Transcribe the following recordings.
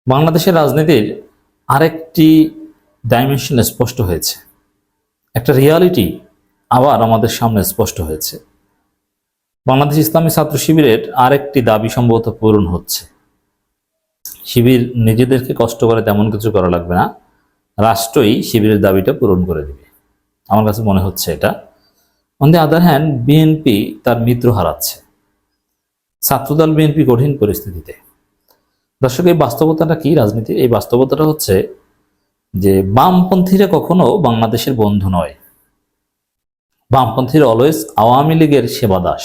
বাংলাদেশের রাজনীতির আরেকটি ডাইমেনশন স্পষ্ট হয়েছে, একটা রিয়ালিটি আবার আমাদের সামনে স্পষ্ট হয়েছে। বাংলাদেশ ইসলামী ছাত্র শিবিরের আরেকটি দাবি সম্ভবত পূরণ হচ্ছে। শিবির নিজেদেরকে কষ্ট করে তেমন কিছু করা লাগবে না, রাষ্ট্রই শিবিরের দাবিটা পূরণ করে দিবে। আমার কাছে মনে হচ্ছে এটা। On the other hand, BNP তার মিত্র হারাচ্ছে, ছাত্রদল বিএনপি কঠিন পরিস্থিতিতে। দর্শক, এই বাস্তবতাটা কি রাজনীতি? এই বাস্তবতাটা হচ্ছে যে বামপন্থীরা কখনো বাংলাদেশের বন্ধু নয়। বামপন্থীরা অলওয়েজ আওয়ামী লীগের সেবাদাস।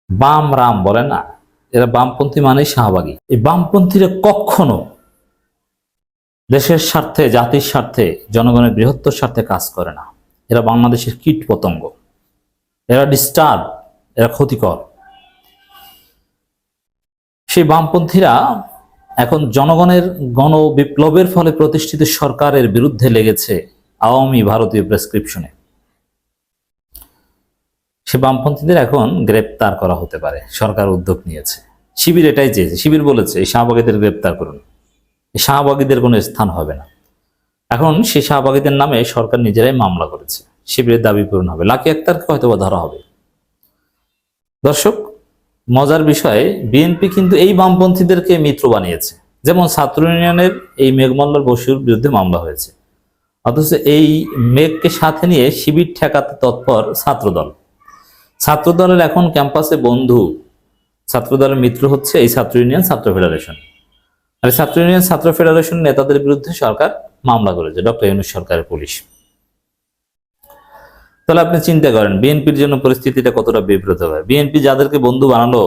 বাম রাম বলে না, এরা বামপন্থী মানেই শাহবাগী। এই বামপন্থীরা কখনো দেশের স্বার্থে, জাতির স্বার্থে, জনগণের বৃহত্তর স্বার্থে কাজ করে না। এরা বাংলাদেশের কীট পতঙ্গ, এরা ডিস্টার্ব, এরা ক্ষতিকর। সেই বামপন্থীরা এখন জনগণের গণ বিপ্লবের ফলে প্রতিষ্ঠিত সরকারের বিরুদ্ধে লেগেছে আওয়ামী ভারতীয় প্রেসক্রিপশনে। সে বামপন্থীদের এখন গ্রেপ্তার করা হতে পারে, সরকার উদ্যোগ নিয়েছে। শিবির এটাই চেয়েছে, শিবির বলেছে এই শাহবাগীদের গ্রেপ্তার করুন, এই শাহবাগীদের কোনো স্থান হবে না। এখন সেই শাহবাগীদের নামে সরকার নিজেরাই মামলা করেছে, শিবিরের দাবি পূরণ হবে, লাকি আক্তারকে হয়তো বা ধরা হবে। দর্শক, মজার বিষয়, বিএনপি কিন্তু এই বামপন্থীদেরকে মিত্র বানিয়েছে। যেমন ছাত্র ইউনিয়নের এই মেঘমল্লার বসুর বিরুদ্ধে মামলা হয়েছে, অথচ এই মেঘকে সাথে নিয়ে শিবির ঠেকাতে তৎপর ছাত্রদল। ছাত্রদলের এখন ক্যাম্পাসে বন্ধু, ছাত্রদলের মিত্র হচ্ছে এই ছাত্র ইউনিয়ন, ছাত্র ফেডারেশন। আর ছাত্র ইউনিয়ন, ছাত্র ফেডারেশন নেতাদের বিরুদ্ধে সরকার মামলা করেছে, ডক্টর ইউনূস সরকারের পুলিশ। তাহলে আপনি চিন্তা করেন বিএনপির জন্য পরিস্থিতিটা কতটা বিব্রত হয়। বিএনপি যাদেরকে বন্ধু বানালো,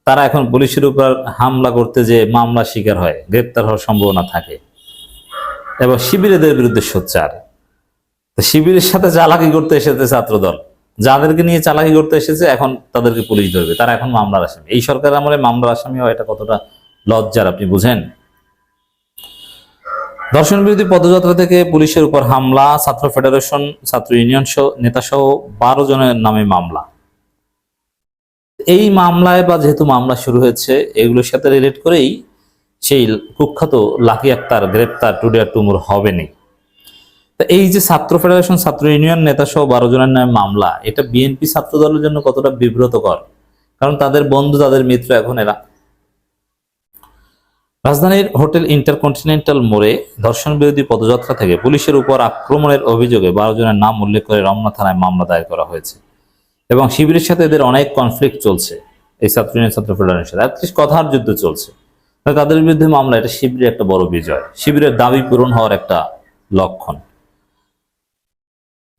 তারা এখন পুলিশের উপর হামলা করতে যে মামলা শিকার হয়, গ্রেপ্তার হওয়ার সম্ভাবনা থাকে। এবং শিবিরেদের বিরুদ্ধে সোচ্চার। শিবিরের সাথে চালাকি করতে এসেছে ছাত্রদল, যাদেরকে নিয়ে চালাকি করতে এসেছে এখন তাদেরকে পুলিশ ধরবে, তারা এখন মামলার আসামি। এই সরকার আমলে মামলার আসামি হয়, এটা কতটা লজ্জার আপনি বুঝেন? ধর্ষণ বিরোধী পদযাত্রা থেকে পুলিশের উপর হামলা, ছাত্র ফেডারেশন, ছাত্র ইউনিয়ন নেতা সহ 12 জনের নামে মামলা। এই মামলায় বা যেহেতু মামলা শুরু হয়েছে, এগুলোর সাথে রিলেট করেই সেই কুখ্যাত লাকি আক্তার গ্রেপ্তার টুডে আর টুমোর হবেনি। এই যে ছাত্র ফেডারেশন, ছাত্র ইউনিয়ন নেতা সহ 12 জনের নামে মামলা, এটা বিএনপি ছাত্র দলের জন্য কতটা বিব্রতকর, কারণ তাদের বন্ধু, তাদের মিত্র এখন এরা। রাজধানীর হোটেল ইন্টারকন্টিনেন্টাল মোড়ে ধর্ষণ বিরোধী পদযাত্রা থেকে পুলিশের উপর আক্রমণের অভিযোগে 12 জনের নাম উল্লেখ করে রমনা থানায় মামলা দায়ের করা হয়েছে। এবং শিবিরের সাথে এদের অনেক কনফ্লিক্ট চলছে, এই ছাত্র ইউনিয়ন, ছাত্র ফেডারেশনের সাথে অ্যাটলিস্ট কথার যুদ্ধ চলছে। তাদের বিরুদ্ধে মামলা, এটা শিবিরের একটা বড় বিজয়, শিবিরের দাবি পূরণ হওয়ার একটা লক্ষণ।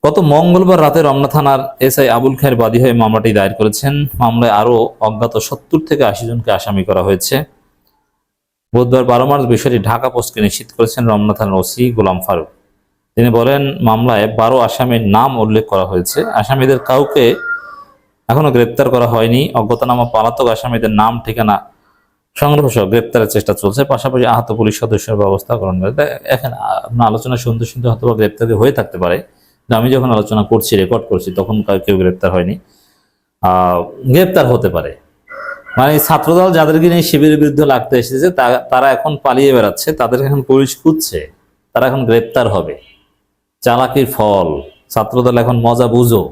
গত মঙ্গলবার রাতে রমনা থানার এসআই আবুল খায়ের বাদী হয়ে মামলাটি দায়ের করেছেন। মামলায় আরো অজ্ঞাত 70 থেকে 80 জনকে আসামি করা হয়েছে। বুধবার 12 মার্চ বিষয়টি ঢাকা পোস্টকে নিশ্চিত করেছেন রমনা থানার ওসি গোলাম ফারুক। তিনি বলেন, মামলায় 12 আসামির নাম উল্লেখ করা হয়েছে। আসামিদের কাউকে এখনো গ্রেপ্তার করা হয়নি। অজ্ঞাতনামা পলাতক আসামিদের নাম, ঠিকানা সংগ্রহ সহ গ্রেপ্তারের চেষ্টা চলছে। পাশাপাশি আহত পুলিশ সদস্যের ব্যবস্থা গ্রহণ করে। এখন আপনার আলোচনা শুনতে শুনতে হয়তো গ্রেপ্তারি হয়ে থাকতে পারে, আমি যখন আলোচনা করছি, রেকর্ড করছি, তখন কেউ গ্রেপ্তার হয়নি, গ্রেপ্তার হতে পারে। মানে ছাত্রদল যাদেরকে নিয়ে শিবিরের বিরুদ্ধে লাগতে এসেছে, তারা এখন পালিয়ে বেড়াচ্ছে, তাদেরকে এখন পুলিশ খুঁজছে, তারা এখন গ্রেপ্তার হবে। চালাকির ফল। ছাত্রদল এখন মজা বুঝো,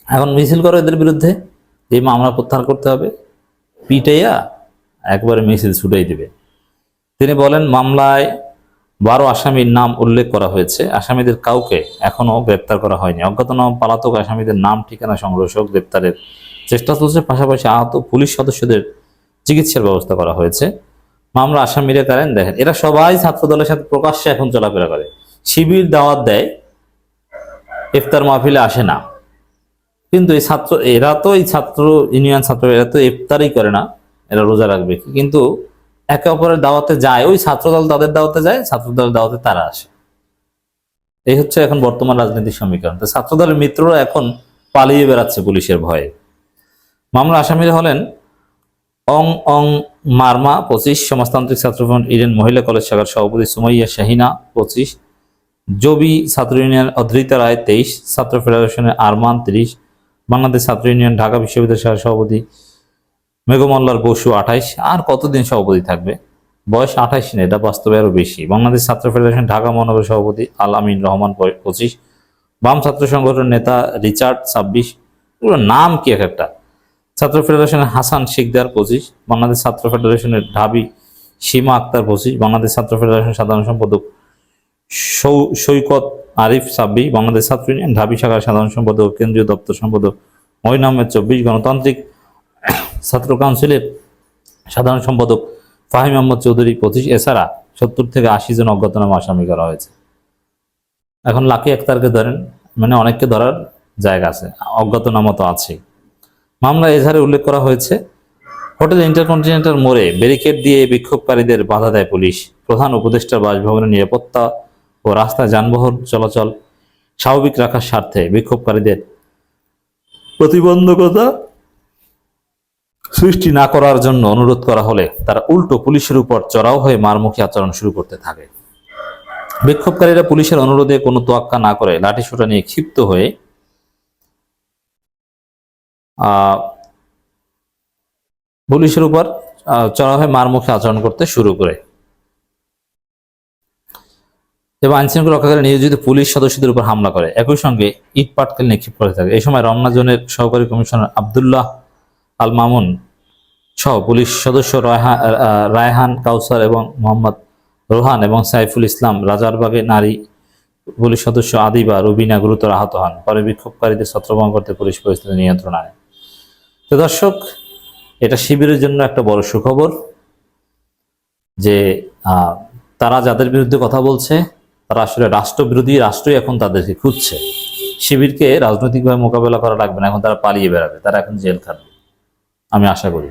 এখন মিছিল করো এদের বিরুদ্ধে, এই মামলা প্রত্যাহার করতে হবে, পিটাইয়া একবারে মিছিল ছুটাই দিবে। তিনি বলেন, মামলায় 12 আসামির নাম উল্লেখ করা হয়েছে। আসামিদের কাউকে এখনো গ্রেপ্তার করা হয়নি। অজ্ঞাতনামা পলাতক আসামিদের নাম, ঠিকানা সংগ্রহ সহ গ্রেপ্তারের চেষ্টা চলছে। পাশাপাশি আহত পুলিশ সদস্যদের চিকিৎসার ব্যবস্থা করা হয়েছে। মামলা আসামিরা কারেন দেখেন, এরা সবাই ছাত্র দলের সাথে প্রকাশ্যে এখন চলাফেরা করে। শিবির দাওয়াত দেয়, ইফতার মাহফিলে আসে না, কিন্তু এরা তো এই ছাত্র ইউনিয়ন, ছাত্র, এরা তো ইফতারই করে না, এরা রোজা রাখবে, কিন্তু একে অপরের দাওয়াতে যায়। ওই ছাত্রদল তাদের দাওয়াতে যায়, ছাত্রদলের দাওয়াতে তারা আসে। এই হচ্ছে এখন বর্তমান রাজনীতির সমীকরণ। তো ছাত্রদলের মিত্ররা এখন পালিয়ে বেড়াচ্ছে পুলিশের ভয়ে। মামলা আসামিরা হলেন অং অং মারমা 25, সমাজতান্ত্রিক ছাত্রফ্রন্ট ইডেন মহিলা কলেজ শাখার সভাপতি সুমাইয়া শাহিনা 25, জবি ছাত্র ইউনিয়ন অধৃতা রায় 23, ছাত্র ফেডারেশনের আরমান 30, বাংলাদেশ ছাত্র ইউনিয়ন ঢাকা বিশ্ববিদ্যালয় শাখার সভাপতি মেঘমল্লার বসু 28, আর কতদিন সভাপতি থাকবে? বয়স 28 না, এটা বাস্তবে আরো বেশি। বাংলাদেশ ছাত্র ফেডারেশন ঢাকা মহানগর সভাপতি আল আমিন রহমান 25, বাম ছাত্র সংগঠনের নেতা রিচার্ড 26, পুরো নাম কি এক একটা। ছাত্র ফেডারেশনের হাসান শিকদার 25, বাংলাদেশ ছাত্র ফেডারেশনের ঢাবি সীমা আক্তার 25, বাংলাদেশ ছাত্র ফেডারেশনের সাধারণ সম্পাদক সৈকত আরিফ 26, বাংলাদেশ ছাত্র ইউনিয়ন ঢাবি শাখার সাধারণ সম্পাদক কেন্দ্রীয় দপ্তর সম্পাদক মঈন আহমেদ 24, গণতান্ত্রিক ছাত্র কাউন্সিলের সাধারণ সম্পাদক ফাহিম আহমদ চৌধুরী 25। এছাড়া 70 থেকে 80 জন অজ্ঞাতনামা আসামি করা হয়েছে। এখন লাকি আক্তারকে ধরেন, মানে অনেককে ধরার জায়গা আছে, অজ্ঞাতনামা তো আছে। মামলা এজাহারে উল্লেখ করা হয়েছে, হোটেল ইন্টারকন্টিনেন্টাল মোড়ে ব্যারিকেড দিয়ে বিক্ষোভকারীদের বাধা দেয় পুলিশ। প্রধান উপদেষ্টার বাসভবনের নিরাপত্তা ও রাস্তায় যানবাহন চলাচল স্বাভাবিক রাখার স্বার্থে বিক্ষোভকারীদের প্রতিবন্ধকতা সৃষ্টি না করার জন্য অনুরোধ করা হলে তারা উল্টো পুলিশের উপর চড়াও হয়ে মারমুখী আচরণ শুরু করতে থাকে। বিক্ষোভকারীরা পুলিশের অনুরোধে কোনো তোয়াক্কা না করে লাঠিসোঁটা নিয়ে ক্ষিপ্ত হয়ে পুলিশের উপর চড়াও হয়ে মারমুখী আচরণ করতে শুরু করে এবং আইনশৃঙ্খলা রক্ষাকারী নিয়োজিত পুলিশ সদস্যদের উপর হামলা করে। একই সঙ্গে ইট পাটকেল নিক্ষেপ করে থাকে। এই সময় রমনা জোনের সহকারী কমিশনার আবদুল্লাহ আল মামুন সহ পুলিশ সদস্য রায়হান কাউসার এবং মোহাম্মদ রোহান এবং সাইফুল ইসলাম, রাজারবাগে নারী পুলিশ সদস্য আদিবা রুবিনা গুরুতর আহত হন। পরে বিক্ষোভকারীদের ছত্রভঙ্গ করতে পুলিশ পরিস্থিতি নিয়ন্ত্রণ আনে। তো দর্শক, এটা শিবিরের জন্য একটা বড় সুখবর যে তারা যাদের বিরুদ্ধে কথা বলছে তারা আসলে রাষ্ট্রবিরোধী, রাষ্ট্রই এখন তাদেরকে খুঁজছে। শিবিরকে রাজনৈতিকভাবে মোকাবেলা করা লাগবে না, এখন তারা পালিয়ে বেড়াবে, তারা এখন জেল খাটবে আমি আশা করি।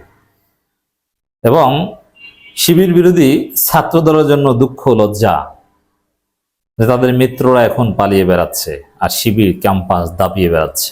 এবং শিবির বিরোধী ছাত্র দলের জন্য দুঃখ লজ্জা যে তাদের মিত্ররা এখন পালিয়ে বেড়াচ্ছে আর শিবির ক্যাম্পাস দাপিয়ে বেড়াচ্ছে।